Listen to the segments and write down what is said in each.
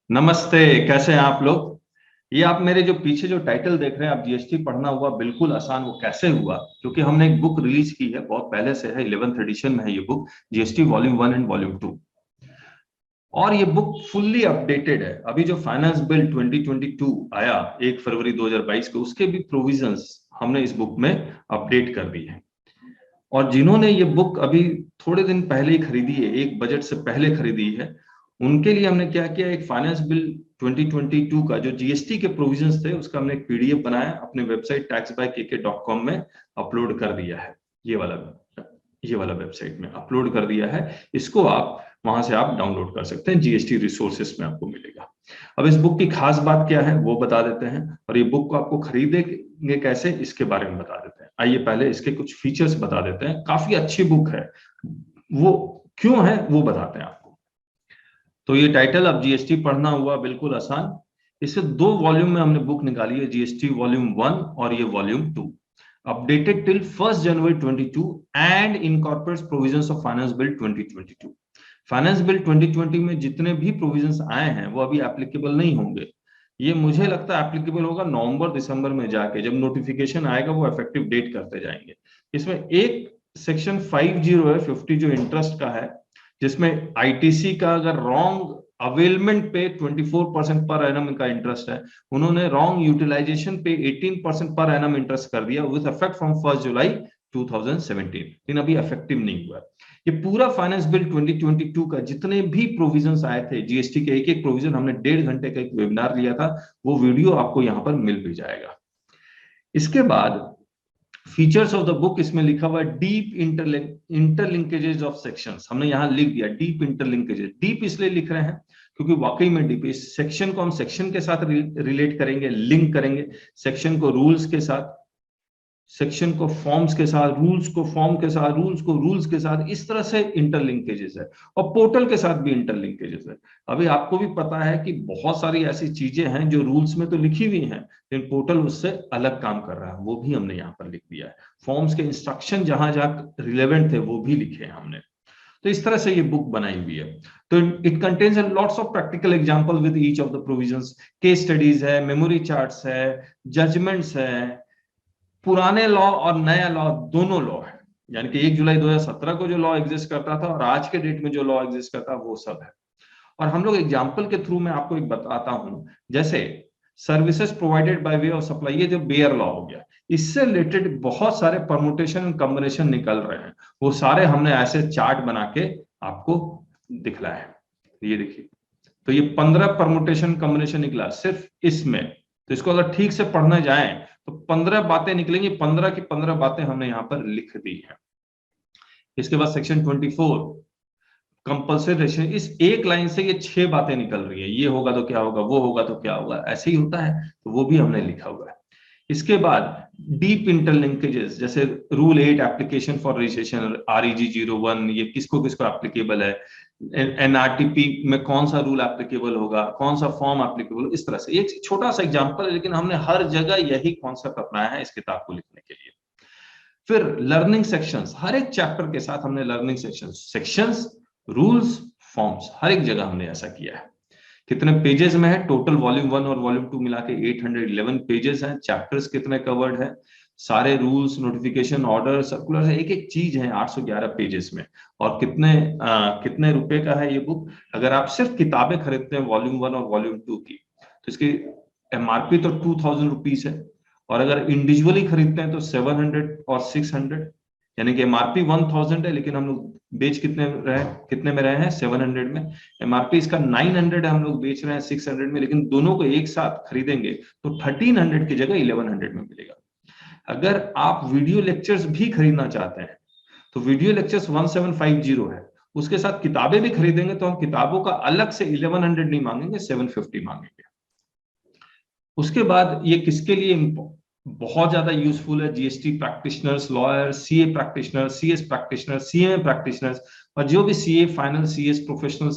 नमस्ते। कैसे हैं आप लोग। ये आप मेरे जो पीछे जो टाइटल देख रहे हैं, आप जीएसटी पढ़ना हुआ बिल्कुल आसान, वो कैसे हुआ? क्योंकि हमने एक बुक रिलीज की है, बहुत पहले से है, 11th एडिशन में है ये book, GST volume 1 and volume 2। और ये बुक फुल्ली अपडेटेड है। अभी जो फाइनेंस बिल 2022 आया 1 फरवरी 2022 को, उसके भी प्रोविजंस हमने इस बुक में अपडेट कर दी है। और जिन्होंने ये बुक अभी थोड़े दिन पहले ही खरीदी है, एक बजट से पहले खरीदी है, उनके लिए हमने क्या किया, एक फाइनेंस बिल 2022 का जो जीएसटी के प्रोविजंस थे उसका हमने एक पीडीएफ बनाया, अपने वेबसाइट taxbykk.com में अपलोड कर दिया है। ये वाला वेबसाइट में अपलोड कर दिया है। इसको आप वहां से आप डाउनलोड कर सकते हैं, जीएसटी रिसोर्सेस में आपको मिलेगा। अब इस बुक की खास बात क्या है वो बता देते हैं, और ये बुक को आपको खरीदेंगे कैसे इसके बारे में बता देते हैं। आइए पहले इसके कुछ फीचर्स बता देते हैं। काफी अच्छी बुक है, वो क्यों है वो बताते हैं आपको। तो ये टाइटल, अब जीएसटी पढ़ना हुआ बिल्कुल आसान, इसे 2 वॉल्यूम में हमने बुक निकाली है, जीएसटी वॉल्यूम 1 और ये volume 2, updated till 1 January 22 and incorporates provisions of finance bill 2022। Finance bill 2020 में जितने भी प्रोविजंस आए हैं वो अभी एप्लीकेबल नहीं होंगे। ये मुझे लगता है एप्लीकेबल होगा नवंबर दिसंबर में जाके, जब नोटिफिकेशन आएगा वो इफेक्टिव डेट करते जाएंगे। इसमें एक सेक्शन 50 है, 50 जो इंटरेस्ट का है, जिसमें आईटीसी का अगर रॉन्ग अवेलमेंट पे 24% पर एनम का इंटरेस्ट है, उन्होंने रॉन्ग यूटिलाइजेशन पे 18% पर एनम इंटरेस्ट कर दिया विद इफेक्ट फ्रॉम 1 जुलाई 2017, लेकिन अभी इफेक्टिव नहीं हुआ। ये पूरा फाइनेंस बिल 2022 का जितने भी प्रोविजंस आए थे जीएसटी के, एक एक प्रोविजन हमने 1.5 घंटे का एक वेबिनार लिया था, वो वीडियो आपको यहाँ पर मिल भी जाएगा। इसके बाद फीचर्स ऑफ द बुक, इसमें लिखा हुआ है डीप इंटरलिंकेजेस ऑफ सेक्शंस। हमने यहां लिख दिया डीप इंटरलिंकेजेस। डीप इसलिए लिख रहे हैं क्योंकि वाकई में डीप, इस सेक्शन को हम सेक्शन के साथ रिलेट करेंगे, लिंक करेंगे, सेक्शन को रूल्स के साथ, सेक्शन को फॉर्म्स के साथ, रूल्स को फॉर्म के साथ, रूल्स को रूल्स के साथ, इस तरह से इंटरलिंकेजेस है। और पोर्टल के साथ भी इंटरलिंकेजेस है। अभी आपको भी पता है कि बहुत सारी ऐसी चीजें हैं जो रूल्स में तो लिखी हुई हैं, लेकिन पोर्टल उससे अलग काम कर रहा है, वो भी हमने यहाँ पर लिख दिया है। फॉर्म्स के इंस्ट्रक्शन जहां जहां रिलेवेंट थे वो भी लिखे हैं हमने। तो इस तरह से ये बुक बनाई हुई है। तो it contains lots of practical example with each of the provisions, case studies है, मेमोरी चार्ट्स है, जजमेंट्स है, पुराने लॉ और नया लॉ दोनों लॉ है, यानी कि 1 जुलाई 2017 को जो लॉ एग्जिस्ट करता था और आज के डेट में जो लॉ एग्जिस्ट करता है वो सब है। और हम लोग एग्जाम्पल के थ्रू मैं आपको एक बताता हूं, जैसे services provided by way of supply, ये जो बेयर लॉ हो गया, इससे रिलेटेड बहुत सारे परमुटेशन एंड कॉम्बिनेशन निकल रहे हैं, वो सारे हमने ऐसे चार्ट बना के आपको दिखलाया है। ये देखिए, तो ये 15 परमुटेशन कॉम्बिनेशन निकला सिर्फ इसमें। तो इसको अगर ठीक से पढ़ने जाएं तो 15 बातें निकलेंगी, 15 की 15 बातें हमने यहां पर लिख दी है। इसके बाद सेक्शन 24 कंपल्सरी रेशन, इस एक लाइन से ये 6 बातें निकल रही है, ये होगा तो क्या होगा, वो होगा तो क्या होगा, ऐसे ही होता है, तो वो भी हमने लिखा हुआ है। इसके बाद डीप इंटरलिंकेजेस, जैसे rule 8 application for registration, REG 01, ये किसको किसको एप्लीकेबल है, एनआरटीपी में कौन सा रूल एप्लीकेबल होगा, कौन सा फॉर्म एप्लीकेबल, इस तरह से। एक छोटा सा एग्जांपल है, लेकिन हमने हर जगह यही कॉन्सेप्ट अपनाया है इस किताब को लिखने के लिए। फिर लर्निंग सेक्शंस, हर एक चैप्टर के साथ हमने लर्निंग सेक्शंस, रूल्स, फॉर्म्स, हर एक जगह हमने ऐसा किया है। कितने पेजेस में है, टोटल वॉल्यूम 1 और वॉल्यूम 2 मिला के 811 पेजेस हैं। चैप्टर्स कितने कवर्ड है, सारे रूल्स, नोटिफिकेशन, ऑर्डर, सर्कुलर, एक एक चीज है 811 पेजेस में। और कितने रुपए का है ये बुक? अगर आप सिर्फ किताबें खरीदते हैं वॉल्यूम 1 और वॉल्यूम 2 की, तो इसकी एमआरपी तो 2000 रुपीज है, और अगर इंडिविजुअली खरीदते हैं तो 700 और 600, यानी कि एमआरपी 1000 है, लेकिन हम लोग बेच कितने में रहे हैं, 700 में। एमआरपी इसका 900 है, हम लोग बेच रहे हैं 600 में, लेकिन दोनों को एक साथ खरीदेंगे तो 1300 की जगह 1100 में मिलेगा। अगर आप वीडियो लेक्चर्स भी खरीदना चाहते हैं तो वीडियो लेक्चर्स 1750 है, उसके साथ किताबें भी खरीदेंगे तो हम किताबों का अलग से 1100 नहीं मांगेंगे, 750 मांगेंगे। उसके बाद ये किसके लिए बहुत ज्यादा यूजफुल है, GST practitioners, lawyers, CA practitioners, CS practitioners, CMA practitioners, और जो भी CA final, CS professional,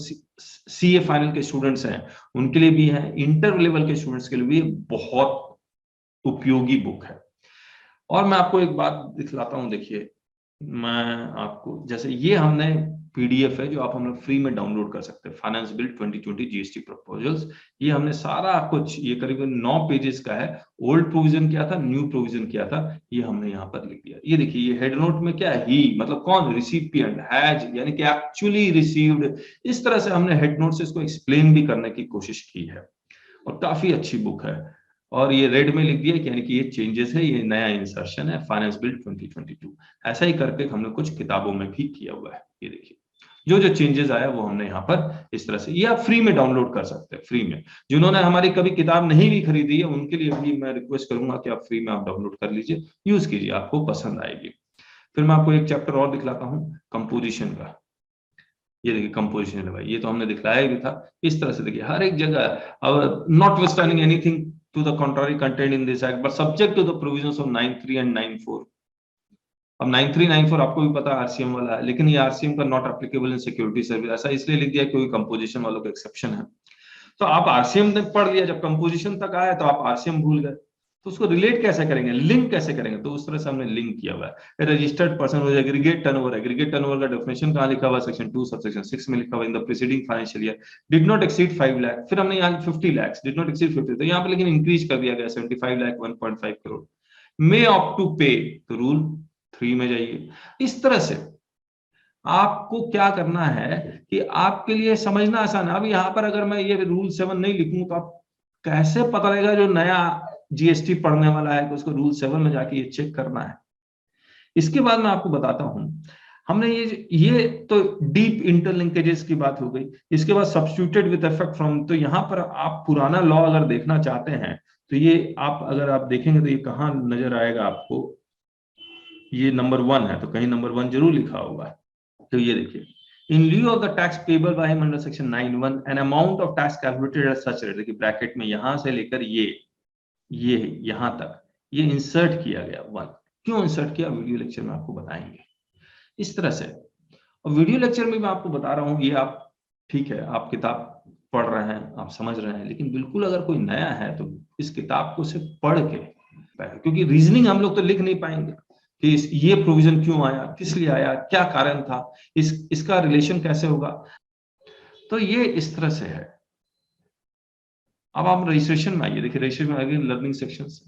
CA final के स्टूडेंट्स हैं उनके लिए भी है, इंटर लेवल के स्टूडेंट्स के लिए भी बहुत उपयोगी बुक है। और मैं आपको एक बात दिखलाता हूं, देखिए मैं आपको, जैसे ये हमने PDF है जो आप हम लोग फ्री में डाउनलोड कर सकते हैं, फाइनेंस बिल 2020 जीएसटी प्रपोजल्स। ये हमने सारा कुछ, ये करीबन 9 पेजेस का है। ओल्ड प्रोविजन क्या था, न्यू प्रोविजन क्या था, ये हमने यहाँ पर लिख दिया। ये देखिए, ये हेड नोट में क्या है, ही मतलब कौन, रिसिपिएंट, हैज यानी कि एक्चुअली रिसीव्ड। इस तरह से हमने हेड नोट से इसको एक्सप्लेन भी करने की कोशिश की है, और काफी अच्छी बुक है। और ये रेड में लिख दिया यानी कि ये चेंजेस है, ये नया इंसर्शन है फाइनेंस बिल 2022। ऐसा ही करके हमने कुछ किताबों में भी किया हुआ है। ये देखिए जो जो चेंजेस आया वो हमने यहाँ पर इस तरह से, ये आप फ्री में डाउनलोड कर सकते हैं, फ्री में। जिन्होंने हमारी कभी किताब नहीं भी खरीदी है उनके लिए भी मैं रिक्वेस्ट करूंगा कि आप फ्री में आप डाउनलोड कर लीजिए, यूज कीजिए, आपको पसंद आएगी। फिर मैं आपको एक चैप्टर और दिखलाता हूँ कंपोजिशन का। ये देखिए कंपोजिशन है भाई, ये तो हमने दिखलाया भी था। इस तरह से देखिए हर एक जगह, notwithstanding anything to the contrary content in this act but subject to the provisions of 93 and 94। अब 9394 आपको भी पता है आरसीएम वाला है, लेकिन ये आरसीएम का not applicable in security service, ऐसा इसलिए लिख दिया क्योंकि कंपोजिशन वालों का एक्सेप्शन है। तो आप आरसीएम ने पढ़ लिया, जब कंपोजिशन तक आया तो आप आरसीएम भूल गए, तो उसको रिलेट कैसे करेंगे, लिंक कैसे करेंगे, तो उस तरह से हमने लिंक किया हुआ है। रजिस्टर्ड पर्सन हो, एग्रीगेट टर्नओवर, एग्रीगेट टर्नओवर का डेफिनेशन कहां लिखा हुआ है, सेक्शन 2 सबसेक्शन 6 में लिखा हुआ है, in the preceding financial year did not exceed 5 lakh. फिर हमने यहाँ 50 लाख डिड नॉट एक्सीड 50, तो यहाँ पे लेकिन इंक्रीज कर दिया गया 75 लाख 1.5 करोड़। मे ऑप्ट टू पे, तो रूल 3 में जाइए। इस तरह से आपको क्या करना है कि आपके लिए समझना आसान है। अब यहाँ पर अगर मैं ये रूल 7 नहीं लिखूं तो आप कैसे पता लगेगा जो नया जीएसटी पढ़ने वाला है कि उसको रूल 7 में जाके ये चेक करना है। इसके बाद मैं आपको बताता हूं, हमने ये तो डीप इंटरलिंकेजेस की बात हो गई। इसके बाद सब्स्टिट्यूटेड विद इफेक्ट फ्रॉम, तो यहाँ पर आप पुराना लॉ अगर देखना चाहते हैं तो ये आप अगर आप देखेंगे तो ये कहाँ नजर आएगा आपको, ये नंबर 1 है, तो कहीं नंबर 1 जरूर लिखा होगा। तो ये देखिए, इन lieu of the tax payable by him under section 9(1) an amount of tax calculated as such rate, देखिए ब्रैकेट में यहां से लेकर ये यहां तक ये इंसर्ट किया गया 1। क्यों इंसर्ट किया, वीडियो लेक्चर में आपको बताएंगे इस तरह से। और वीडियो लेक्चर में मैं आपको बता रहा हूं, ये आप ठीक है, आप किताब पढ़ रहे हैं, आप समझ रहे हैं, लेकिन बिल्कुल अगर कोई नया है तो इस किताब को सिर्फ पढ़ के, क्योंकि रीजनिंग हम लोग तो लिख नहीं पाएंगे कि ये प्रोविजन क्यों आया, किस लिए आया, क्या कारण था, इसका रिलेशन कैसे होगा, तो ये इस तरह से है। अब आप रजिस्ट्रेशन में आइए, देखिए रजिस्ट्रेशन में आगे लर्निंग सेक्शंस,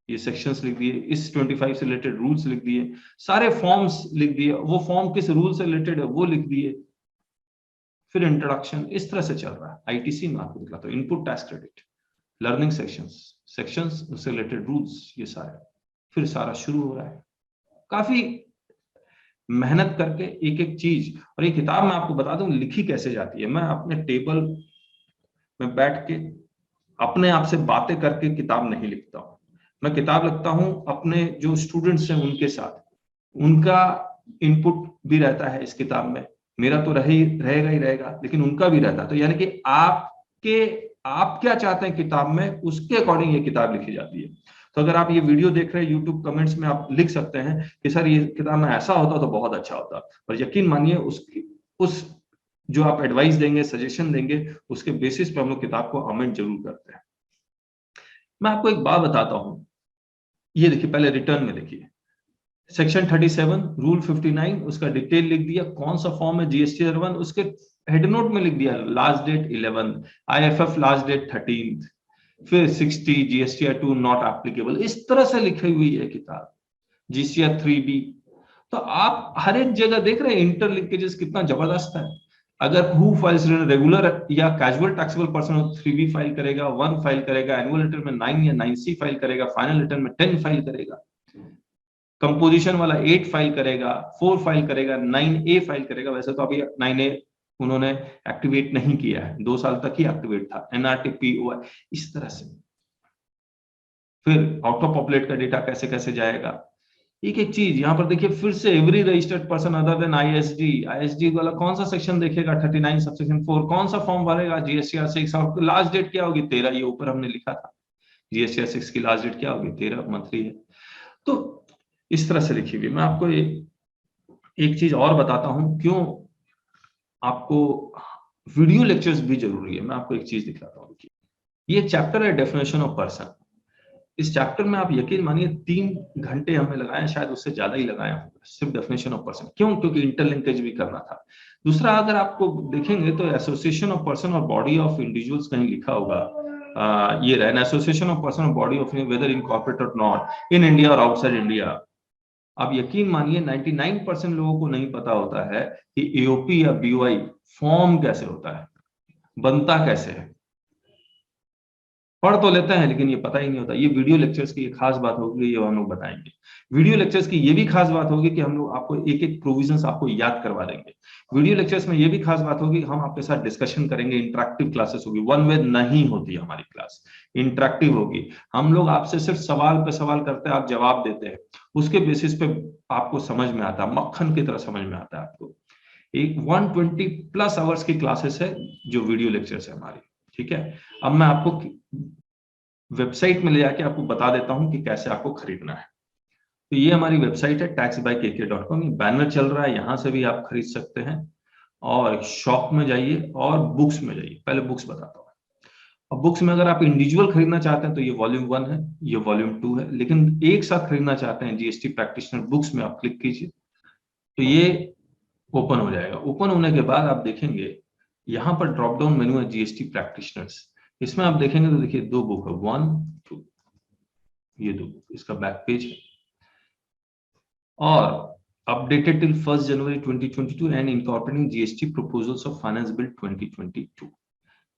ये सेक्शंस लिख दिए, इस 25 से रिलेटेड रूल्स लिख दिए, सारे फॉर्म्स लिख दिए, वो फॉर्म किस रूल से रिलेटेड है वो लिख दिए, फिर इंट्रोडक्शन, इस तरह से चल रहा है। आईटीसी में आपको दिखाता हूँ, input tax credit, learning sections उससे रिलेटेड रूल्स, ये सारे, फिर सारा शुरू हो रहा है। काफी मेहनत करके एक एक चीज, और ये किताब मैं आपको बता दूं लिखी कैसे जाती है। मैं अपने टेबल में बैठ के अपने आप से बातें करके किताब नहीं लिखता हूं, मैं किताब लिखता हूं अपने जो स्टूडेंट्स हैं उनके साथ, उनका इनपुट भी रहता है इस किताब में, मेरा तो रहेगा ही रहेगा, लेकिन उनका भी रहता है। तो यानी कि आप क्या चाहते हैं किताब में, उसके अकॉर्डिंग ये किताब लिखी जाती है। तो अगर आप ये वीडियो देख रहे हैं यूट्यूब कमेंट्स में आप लिख सकते हैं कि सर ये किताब में ऐसा होता तो बहुत अच्छा होता, और यकीन मानिए उस जो आप एडवाइस देंगे, सजेशन देंगे, उसके बेसिस पे हम लोग किताब को अमेंड जरूर करते हैं। मैं आपको एक बात बताता हूं, ये देखिए पहले रिटर्न में देखिए, सेक्शन 37 रूल 59 उसका डिटेल लिख दिया, कौन सा फॉर्म है जीएसटी 1, उसके हेड नोट में लिख दिया last date 11, IFF last date 13, फिर 60 जीएसटीआर 2 नॉट एप्लीकेबल, इस तरह से लिखी हुई है किताब, जीसीआर 3B। तो आप हर एक जगह देख रहे हैं इंटरलिंकेजेस कितना जबरदस्त है। अगर हु फाइल्स रेगुलर या casual taxable person 3B file करेगा, 1 फाइल करेगा, एनुअल रिटर्न में 9 या 9C फाइल करेगा, फाइनल रिटर्न में 10 फाइल करेगा, कंपोजिशन वाला 8 फाइल करेगा, 4 फाइल करेगा, 9A फाइल करेगा। वैसे तो अभी 9A उन्होंने एक्टिवेट नहीं किया है, 2 साल तक ही एक्टिवेट था, NRTPOI, इस तरह से। फिर आउट ऑफ पॉपुलेट का डेटा कैसे कैसे जाएगा, एक एक चीज यहाँ पर देखिए। फिर से every registered person other than ISD वाला कौन सा सेक्शन देखेगा, 39 सबसेक्शन 4, कौन सा फॉर्म भरेगा, जीएसटीआर 6, और लास्ट डेट क्या होगी 13, ये ऊपर हमने लिखा था, जीएसटीआर 6 की लास्ट डेट क्या होगी 13 मंथली है। तो इस तरह से लिखी हुई। मैं आपको एक चीज और बताता हूं क्यों आपको वीडियो लेक्चर्स भी जरूरी है। मैं आपको एक चीज दिखाता हूं, ये चैप्टर है डेफिनेशन ऑफ पर्सन। इस चैप्टर में आप यकीन मानिए 3 घंटे हमने लगाए, शायद उससे ज्यादा ही लगाया होगा, सिर्फ डेफिनेशन ऑफ पर्सन। क्यों? क्योंकि इंटरलिंकेज भी करना था। दूसरा, अगर आपको देखेंगे तो एसोसिएशन ऑफ पर्सन और बॉडी ऑफ इंडिविजुअल्स कहीं लिखा होगा, ये रहा, एसोसिएशन ऑफ पर्सन और बॉडी ऑफ वेदर इनकॉर्पोरेट और नॉट इन इंडिया और आउटसाइड इंडिया। आप यकीन मानिए 99% लोगों को नहीं पता होता है कि एओपी या बीओआई फॉर्म कैसे होता है, बनता कैसे है। पढ़ तो लेते हैं लेकिन ये पता ही नहीं होता। ये वीडियो लेक्चर्स की एक खास बात होगी, ये हम लोग बताएंगे। वीडियो लेक्चर्स की ये भी खास बात होगी कि हम लोग आपको एक एक प्रोविजंस आपको याद करवा देंगे। वीडियो लेक्चर्स में ये भी खास बात होगी, हम आपके साथ डिस्कशन करेंगे, इंटरेक्टिव क्लासेस होगी, वन वे नहीं होती हमारी क्लास, इंटरेक्टिव होगी। हम लोग आपसे सिर्फ सवाल पे सवाल करते हैं, आप जवाब देते हैं, उसके बेसिस पे आपको समझ में आता है, मक्खन की तरह समझ में आता है आपको। एक 120+ आवर्स की क्लासेस है जो वीडियो लेक्चर्स है हमारी, ठीक है। अब मैं आपको वेबसाइट में ले जाके आपको बता देता हूं कि कैसे आपको खरीदना है। तो ये हमारी वेबसाइट है taxbykk.com, बैनर चल रहा है, यहां से भी आप खरीद सकते हैं। और शॉप में जाइए और बुक्स में जाइए। पहले बुक्स बताता हूँ। अब बुक्स में अगर आप इंडिविजुअल खरीदना चाहते हैं तो ये वॉल्यूम 1 है, ये वॉल्यूम 2 है, लेकिन एक साथ खरीदना चाहते हैं जीएसटी प्रैक्टिशनर बुक्स में आप क्लिक कीजिए तो ये ओपन हो जाएगा। ओपन होने के बाद आप देखेंगे यहाँ पर ड्रॉप डाउन मेनू है जीएसटी प्रैक्टिशनर्स। इसमें आप देखेंगे तो देखिए 2 बुक है, 1 2, ये 2 बुक, इसका बैक पेज है और updated till 1 January 2022 and incorporating GST proposals of finance bill 2022।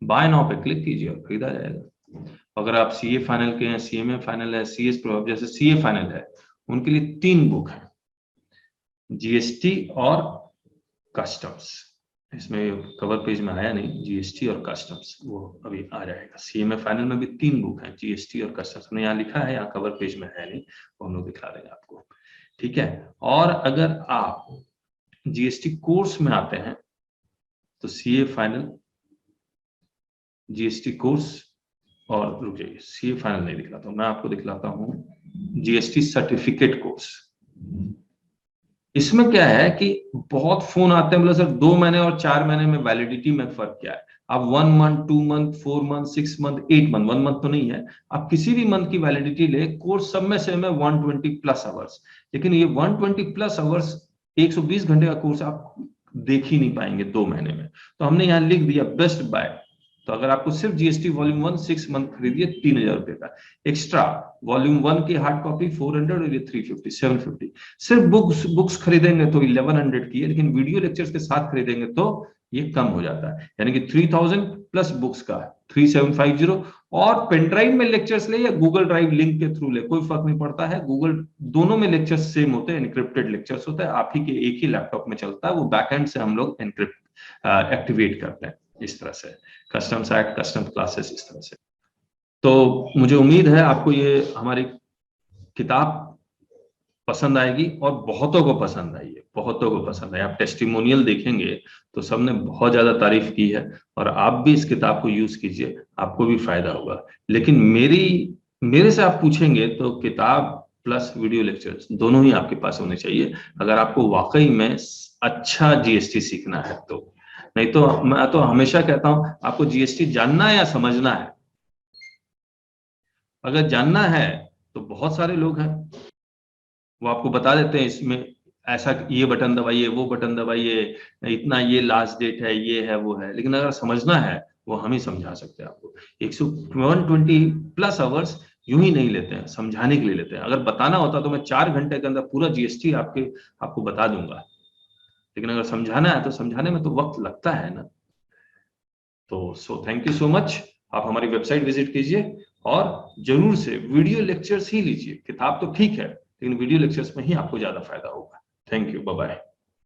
Buy now पे क्लिक कीजिए और खरीदा जाएगा। अगर आप सीए फाइनल के हैं, सीएमए फाइनल है, सीएस जैसे सीए फाइनल है, उनके लिए 3 बुक है, जीएसटी और कस्टम्स। इसमें कवर पेज में आया नहीं, जीएसटी और कस्टम्स, वो अभी आ जाएगा। सीएमए फाइनल में भी 3 बुक हैं, जीएसटी और कस्टम्स। हमने यहाँ लिखा है, यहाँ कवर पेज में है नहीं, वो हम लोग दिखा देंगे आपको, ठीक है। और अगर आप जीएसटी कोर्स में आते हैं तो सीए फाइनल, जीएसटी कोर्स और रुक जाइए, सीए फाइनल नहीं दिखलाता हूँ मैं आपको, दिखलाता हूँ जीएसटी सर्टिफिकेट कोर्स। इसमें क्या है कि बहुत फोन आते हैं, मतलब सर 2 महीने और 4 महीने में वैलिडिटी में फर्क क्या है। आप 1 month, 2 month, 4 month, 6 month, 8 month, 1 month तो नहीं है, आप किसी भी मंथ की वैलिडिटी ले, कोर्स सब में सेम है 120+ आवर्स। लेकिन ये 120+ आवर्स 120 घंटे का कोर्स आप देख ही नहीं पाएंगे 2 महीने में। तो हमने यहाँ लिख दिया बेस्ट बाय। तो अगर आपको सिर्फ जीएसटी वॉल्यूम 1 6 मंथ खरीदिए 3000 रुपए का एक्स्ट्रा, वॉल्यूम 1 की हार्ड कॉपी 400 और ये 350 750। सिर्फ बुक्स खरीदेंगे तो 1100 की है, लेकिन वीडियो लेक्चर्स के साथ खरीदेंगे तो ये कम हो जाता है, यानी कि 3000 प्लस बुक्स का 3750। और पेनड्राइव में लेक्चर्स ले या गूगल ड्राइव लिंक के थ्रू ले, कोई फर्क नहीं पड़ता है। गूगल दोनों में लेक्चर्स सेम होते हैं, एनक्रिप्टेड लेक्चर्स होते हैं, आप ही के एक ही लैपटॉप में चलता है, वो बैकएंड से हम लोग एनक्रिप्ट एक्टिवेट करते हैं इस तरह से, कस्टम्स एक्ट, कस्टम क्लासेस, इस तरह से। तो मुझे उम्मीद है आपको ये हमारी किताब पसंद आएगी और बहुतों को पसंद आई है, बहुतों को पसंद आई। आप टेस्टिमोनियल देखेंगे तो सबने बहुत ज्यादा तारीफ की है, और आप भी इस किताब को यूज कीजिए, आपको भी फायदा होगा। लेकिन मेरे से आप पूछेंगे तो किताब प्लस वीडियो लेक्चर्स दोनों ही आपके पास होने चाहिए, अगर आपको वाकई में अच्छा जीएसटी सीखना है तो। नहीं तो मैं तो हमेशा कहता हूं, आपको जीएसटी जानना है या समझना है। अगर जानना है तो बहुत सारे लोग हैं, वो आपको बता देते हैं इसमें ऐसा, ये बटन दबाइए, वो बटन दबाइए, इतना ये लास्ट डेट है, ये है, वो है। लेकिन अगर समझना है, वो हम ही समझा सकते हैं आपको। 120+ आवर्स यूं ही नहीं लेते हैं, समझाने के लिए लेते हैं। अगर बताना होता तो मैं 4 घंटे के अंदर पूरा जीएसटी आपको बता दूंगा, लेकिन अगर समझाना है तो समझाने में तो वक्त लगता है ना। तो थैंक यू सो मच। आप हमारी वेबसाइट विजिट कीजिए और जरूर से वीडियो लेक्चर्स ही लीजिए। किताब तो ठीक है, लेकिन वीडियो लेक्चर्स में ही आपको ज्यादा फायदा होगा। Thank you, bye bye.